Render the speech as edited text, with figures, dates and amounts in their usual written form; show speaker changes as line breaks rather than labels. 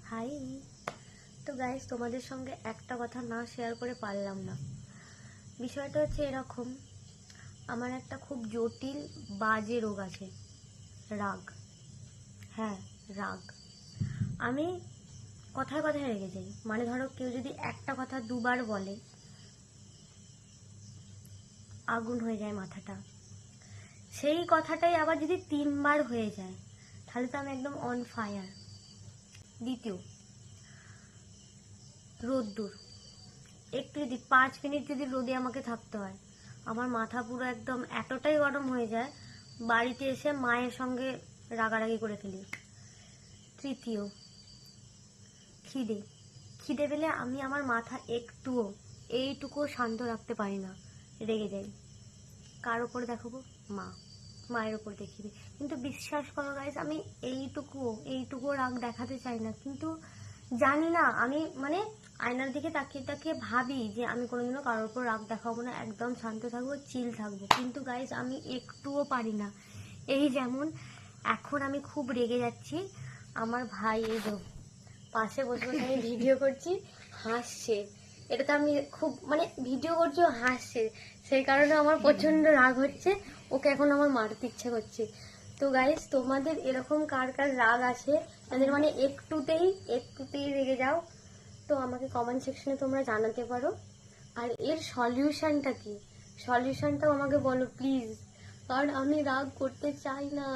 High. তো guys, তোমাদের সঙ্গে একটা কথা না শেয়ার করে পারলাম না। বিষয়টা হচ্ছে এরকম, আমার একটা খুব জটিল বাজে রোগ আছে, রাগ। হ্যাঁ, রাগ। আমি কথায় কথায় রেগে যাই। মানে ধরো, কেউ যদি একটা কথা দুবার বলে, আগুন হয়ে যায় মাথাটা। সেই কথাটাই আবার যদি 3বার হয়ে যায়, তাহলে তো আমি একদম অন ফায়ার। দ্বিতীয়, রোদ্দুর। একটু যদি 5 মিনিট যদি রোদে আমাকে থাকতে হয়, আমার মাথা পুরো একদম এতটাই গরম হয়ে যায়, বাড়িতে এসে মায়ের সঙ্গে রাগারাগি করে ফেলি। তৃতীয়, খিদে। খিদে পেলে আমি আমার মাথা এইটুকুও শান্ত রাখতে পারি না, রেগে যাই। কার ওপর দেখাবো? মায়ের ওপর দেখিয়ে। কিন্তু বিশ্বাস করো গাইস, আমি এইটুকুও রাগ দেখাতে চাই না, কিন্তু জানি না, আমি মানে আয়নার দিকে তাকিয়ে তাকিয়ে ভাবি যে আমি কোনোদিনও কারোর ওপর রাগ দেখাবো না, একদম শান্ত থাকবো, চিল থাকবো। কিন্তু গাইস, আমি একটুও পারি না। এই যেমন এখন আমি খুব রেগে যাচ্ছি, আমার ভাই এই যে পাশে বসে বসে আমি ভিডিও করছি, হাসছে। এটাতে আমি খুব মানে ভিডিও করছি, ও হাসছে, সেই কারণে আমার প্রচন্ড রাগ হচ্ছে। ওকে এখন আমার মারতে ইচ্ছে করছে। তো গাইস, তোমাদের এরকম কার কার রাগ আছে, তাদের মানে একটুতেই রেগে যাও, তো আমাকে কমেন্ট সেকশনে তোমরা জানাতে পারো। আর এর সলিউশনটা কি, সলিউশনটাও আমাকে বলো প্লিজ, কারণ আমি রাগ করতে চাই না।